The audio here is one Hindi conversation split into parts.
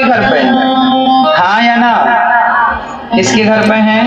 घर पे हैं? हाँ या ना? किसके घर पे हैं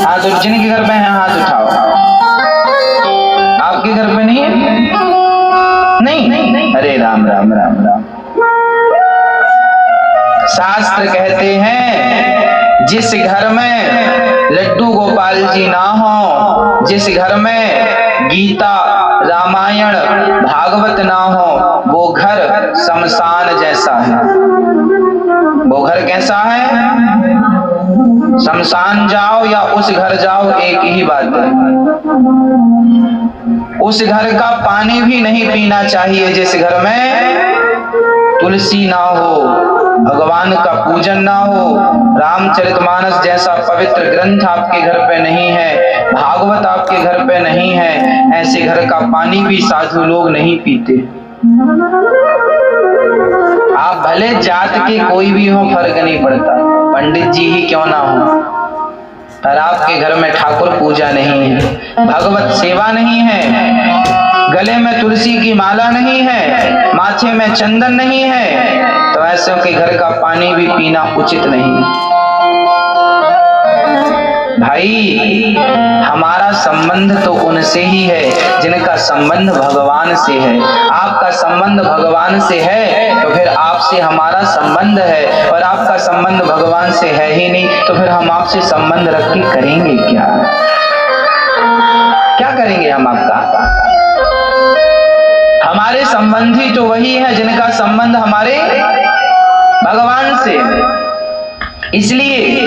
हाथ? और जिनके घर पे हैं हाथ उठाओ। आपके घर पे नहीं है? नहीं। अरे राम राम राम राम। शास्त्र कहते हैं जिस घर में लड्डू गोपाल जी ना हो, जिस घर में गीता रामायण भागवत ना हो, वो घर शमशान जैसा है। वो घर कैसा है? शमशान जाओ या उस घर जाओ, एक ही बात है। उस घर का पानी भी नहीं पीना चाहिए जिस घर में तुलसी ना हो, भगवान का पूजन ना हो, रामचरितमानस जैसा पवित्र ग्रंथ आपके घर पे नहीं है, भागवत आपके घर पे नहीं है, ऐसे घर का पानी भी साधु लोग नहीं पीते। आप भले जात के कोई भी हो, फर्क नहीं पड़ता, पंडित जी ही क्यों ना हो, पर आपके घर में ठाकुर पूजा नहीं है, भगवत सेवा नहीं है, गले में तुलसी की माला नहीं है, माथे में चंदन नहीं है, तो ऐसे के घर का पानी भी पीना उचित नहीं। भाई हमारा संबंध तो उनसे ही है जिनका संबंध भगवान से है। आपका संबंध भगवान से है तो फिर आपसे हमारा संबंध है, और आपका संबंध भगवान से है ही नहीं तो फिर हम आपसे संबंध रख के करेंगे क्या? क्या करेंगे हम आपका? हमारे संबंधी तो वही है जिनका संबंध हमारे भगवान से। इसलिए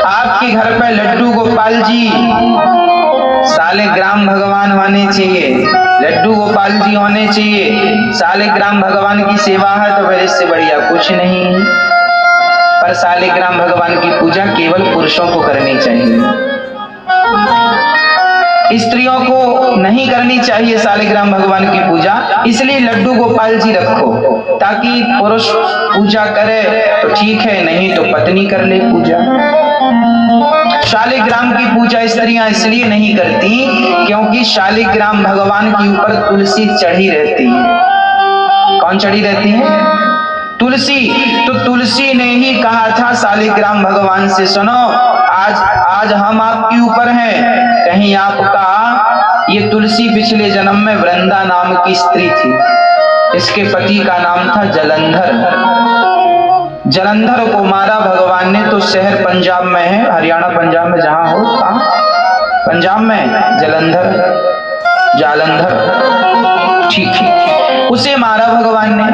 आपके घर पे लड्डू गोपाल जी सालिग्राम भगवान होने चाहिए, लड्डू गोपाल जी होने चाहिए, सालिग्राम भगवान की सेवा है तो फिर इससे बढ़िया कुछ नहीं है। पर सालिग्राम भगवान की पूजा केवल पुरुषों को करनी चाहिए, स्त्रियों को नहीं करनी चाहिए सालिग्राम भगवान की पूजा। इसलिए लड्डू गोपाल जी रखो, ताकि पुरुष पूजा करे तो ठीक है, नहीं तो पत्नी कर ले पूजा। शालिग्राम की पूजा स्त्रियां इसलिए नहीं करती क्योंकि शालिग्राम भगवान के ऊपर तुलसी चढ़ी रहती है। कौन चढ़ी रहती है? तुलसी। तो तुलसी ने ही कहा था शालिग्राम भगवान से, सुनो आज हम आपके ऊपर हैं, कहीं आपका ये तुलसी पिछले जन्म में वृंदा नाम की स्त्री थी, इसके पति का नाम था जलंधर। जलंधर को मारा भगवान ने, तो शहर पंजाब में है, हरियाणा पंजाब में जहां हो, पंजाब में जालंधर, ठीक, उसे मारा भगवान ने।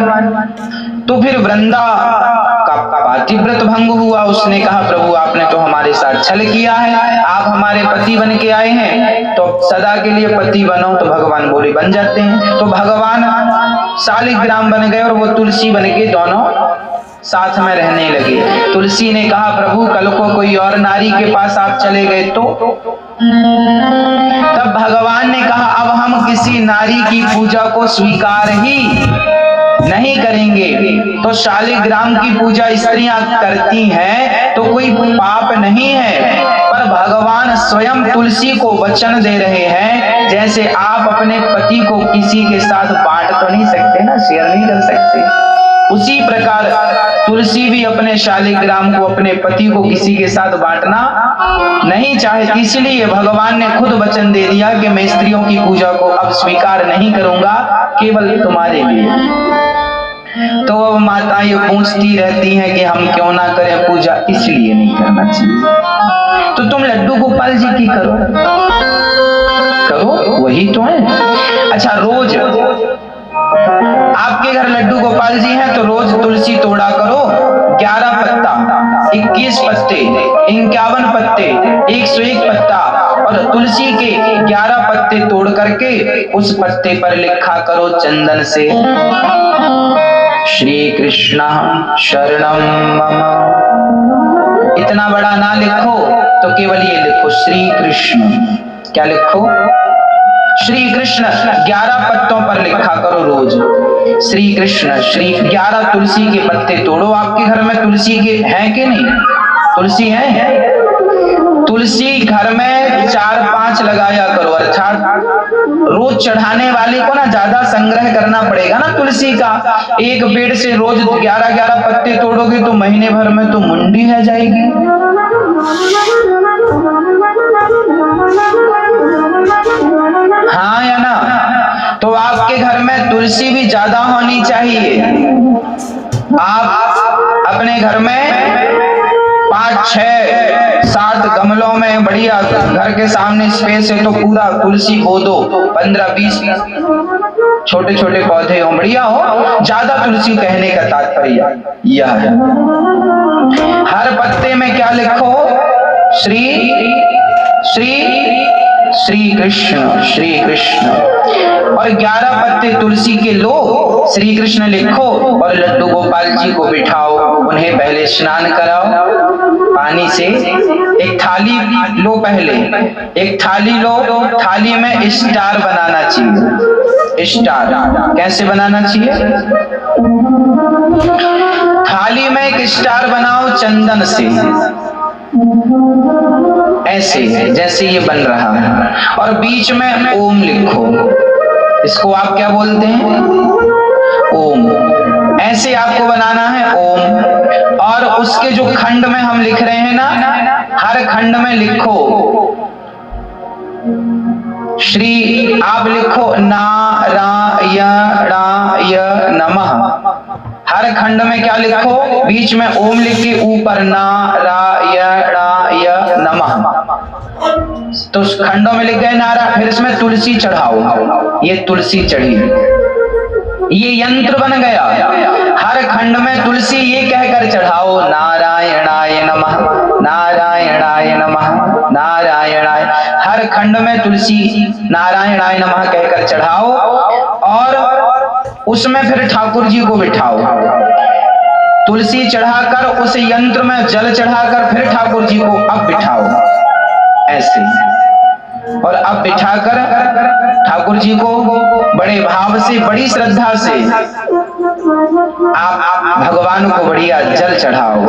तो फिर वृंदा का पातिव्रत भंग हुआ। उसने कहा प्रभु आपने तो हमारे साथ छल किया है, आप हमारे पति बन के आए हैं तो सदा के लिए पति बनो। तो भगवान बोले बन जाते हैं। तो भगवान शालिग्राम बन गए और वो तुलसी बन के दोनों साथ में रहने लगे। तुलसी ने कहा प्रभु कल को कोई और नारी के पास आप चले गए तो? तब भगवान ने कहा अब हम किसी नारी की पूजा को स्वीकार ही नहीं करेंगे। तो शालिग्राम की पूजा स्त्रियां करती हैं तो कोई पाप नहीं है, पर भगवान स्वयं तुलसी को वचन दे रहे हैं, जैसे आप अपने पति को किसी के साथ बांट तो नहीं सकते ना, शेयर नहीं कर सकते, उसी प्रकार तुलसी भी अपने शालिग्राम को, अपने पति को किसी के साथ बांटना नहीं चाहती। इसलिए भगवान ने खुद वचन दे दिया कि मैं स्त्रियों की पूजा को अब स्वीकार नहीं करूंगा, केवल तुम्हारे लिए। तो अब माता ये पूछती रहती हैं कि हम क्यों ना करें पूजा, इसलिए नहीं करना चाहिए। तो तुम लड्डू गोपाल जी की करो, वही तो है। अच्छा, रोज आपके घर लड्डू गोपाल जी हैं तो रोज तुलसी तोड़ा करो, 11 पत्ता, 21 पत्ते, 51 पत्ते, 101 पत्ता, और तुलसी के 11 पत्ते तोड़ करके उस पत्ते पर लिखा करो चंदन से श्री कृष्ण शरणम मम। इतना बड़ा ना लिखो तो केवल ये लिखो श्री कृष्ण। क्या लिखो? श्री कृष्ण। 11 पत्तों पर लिखा करो रोज श्री कृष्ण। 11 तुलसी के पत्ते तोड़ो। आपके घर में तुलसी के हैं कि नहीं? तुलसी है? तुलसी तुलसी घर में 4-5 लगाया करो, अर्थात रोज चढ़ाने वाले को ना ज्यादा संग्रह करना पड़ेगा ना तुलसी का। एक पेड़ से रोज 11-11 पत्ते तोड़ोगे तो महीने भर में तो मुंडी है जाएगी। हाँ या ना? तो आपके घर में तुलसी भी ज्यादा होनी चाहिए। आप अपने घर में 5-6-7 गमलों में बढ़िया, घर के सामने स्पेस है तो पूरा तुलसी बो दो, 15-20 छोटे छोटे पौधे हो, बढ़िया हो। ज्यादा तुलसी कहने का तात्पर्य यह है। हर पत्ते में क्या लिखो? श्री श्री श्री कृष्ण, श्री कृष्ण। और 11 पत्ते तुलसी के लो, श्री कृष्ण लिखो और लड्डू गोपाल जी को बिठाओ, उन्हें पहले स्नान कराओ पानी से। एक थाली लो, पहले एक थाली लो, थाली में स्टार बनाना चाहिए। स्टार कैसे बनाना चाहिए? थाली में एक स्टार बनाओ चंदन से, ऐसे जैसे ये बन रहा है, और बीच में ओम लिखो। इसको आप क्या बोलते हैं? ओम। ऐसे आपको बनाना है ओम। और उसके जो खंड में हम लिख रहे हैं ना, हर खंड में लिखो श्री, आप लिखो नारायणाय नमः। हर खंड में क्या लिखो? बीच में ओम लिख के ऊपर नारायणाय नमः। तो उस खंडों में लिख गए नारायण, फिर इसमें तुलसी चढ़ाओ। ये तुलसी चढ़ी, ये यंत्र बन गया। हर खंड में तुलसी ये कहकर चढ़ाओ नारायणाय नमः, नारायणाय नमः, नारायणाय। हर खंड में तुलसी नारायणाय नमः कहकर चढ़ाओ और उसमें फिर ठाकुर जी को बिठाओ। तुलसी चढ़ाकर उस यंत्र में जल चढ़ाकर फिर ठाकुर जी को अब बिठाओ ऐसे। और अब बिठाकर ठाकुर जी को बड़े भाव से, बड़ी श्रद्धा से आप भगवान को बढ़िया जल चढ़ाओ।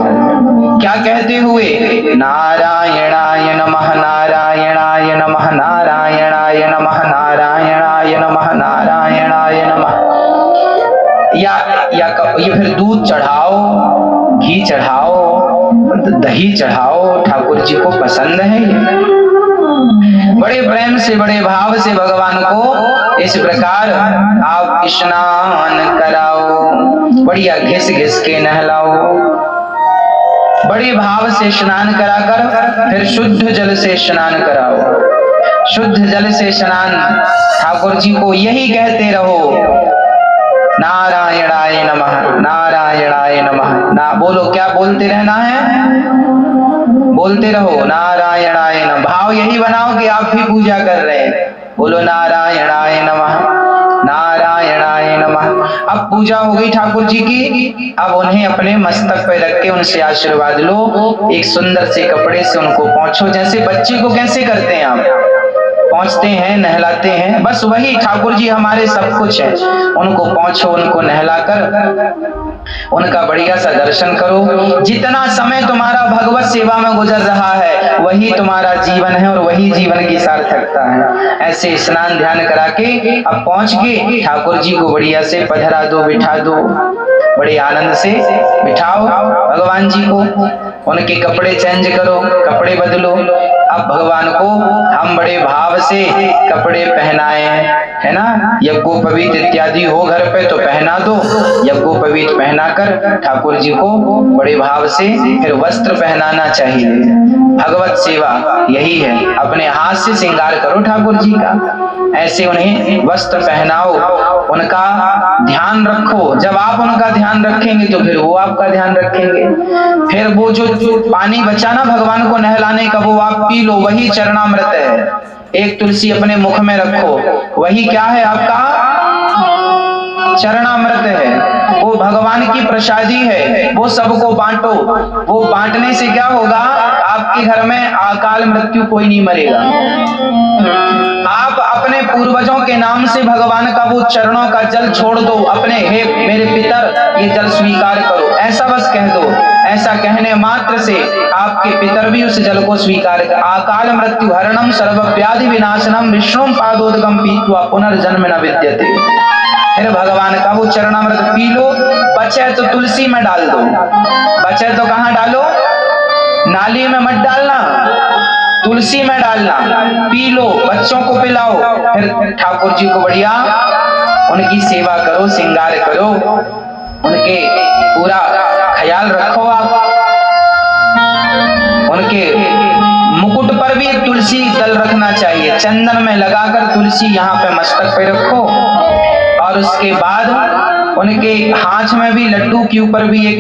क्या कहते हुए? नारायणाय नमः, नारायणाय नमः, नारायणाय नमः, नारायणाय नमः, नारायणाय नमः। या ये फिर दूध चढ़ाओ, घी चढ़ाओ, दही चढ़ाओ, ठाकुर जी को पसंद है। बड़े प्रेम से, बड़े भाव से भगवान को इस प्रकार आप स्नान कराओ, बढ़िया घिस घिस के नहलाओ। बड़े भाव से स्नान कराकर फिर शुद्ध जल से स्नान कराओ। शुद्ध जल से स्नान ठाकुर जी को यही कहते रहो नारायणाय नमः, नारायणाय नमः। ना बोलो, क्या बोलते रहना है? बोलते रहो नारायणाय नमः। भाव यही बनाओ कि आप भी पूजा कर रहे हैं। बोलो नारायणाय नमः, नारायणाय नमः। अब पूजा हो गई ठाकुर जी की। अब उन्हें अपने मस्तक पे रख के उनसे आशीर्वाद लो। एक सुंदर से कपड़े से उनको पोंछो, जैसे बच्चे को कैसे करते हैं आप, पहुंचते हैं, नहलाते हैं, बस वही ठाकुर जी हमारे सब कुछ है। उनको पहुंचो, उनको नहलाकर उनका बढ़िया सा दर्शन करो। जितना समय तुम्हारा भगवत सेवा में गुजर रहा है वही तुम्हारा जीवन है और वही जीवन की सार्थकता है। ऐसे स्नान ध्यान करा के अब पहुंच के ठाकुर जी को बढ़िया से पधरा दो, बिठा दो, बड़े आनंद से बिठाओ भगवान जी को। उनके कपड़े चेंज करो, कपड़े बदलो। अब भगवान को हम बड़े भाव से कपड़े पहनाए हैं, है ना। यज्ञोपवीत इत्यादि हो घर पे तो पहना दो। यज्ञोपवीत पहनाकर ठाकुर जी को बड़े भाव से फिर वस्त्र पहनाना चाहिए। भगवत सेवा यही है, अपने हाथ से श्रृंगार करो ठाकुर जी का। ऐसे उन्हें वस्त्र पहनाओ, उनका ध्यान रखो। जब आप उनका ध्यान रखेंगे तो फिर वो आपका ध्यान रखेंगे। फिर वो जो पानी बचा ना भगवान को नहलाने का, वो आप पी लो, वही चरणामृत है। एक तुलसी अपने मुख में रखो, वही क्या है? आपका चरणामृत है। वो भगवान की प्रसादी है, वो सबको बांटो। वो बांटने से क्या होगा? आपके घर में अकाल मृत्यु कोई नहीं मरेगा। आप अपने पूर्वजों के नाम से भगवान का वो चरणों का जल छोड़ दो। अपने हे मेरे पितर, ये जल स्वीकार करो, ऐसा बस कह दो। ऐसा कहने मात्र से आपके पितर भी उस जल को स्वीकार कर। अकाल मृत्यु हरणम सर्व व्याधि विनाशनम विष्णुम पादोदकम पीत्वा पुनर्जन्म न विद्यते। फिर भगवान का वो चरणामृत पी लो, बचे तो तुलसी में डाल दो। बचे तो कहाँ डालो? नाली में मत डालना, तुलसी में डालना। पी लो, बच्चों को पिलाओ, फिर ठाकुर जी को बढ़िया उनकी सेवा करो, श्रृंगार करो, उनके पूरा ख्याल रखो। आप उनके मुकुट पर भी तुलसी दल रखना चाहिए, चंदन में लगाकर तुलसी यहाँ पे मस्तक पे रखो। और उसके बाद उनके हाथ में भी लड्डू के ऊपर भी एक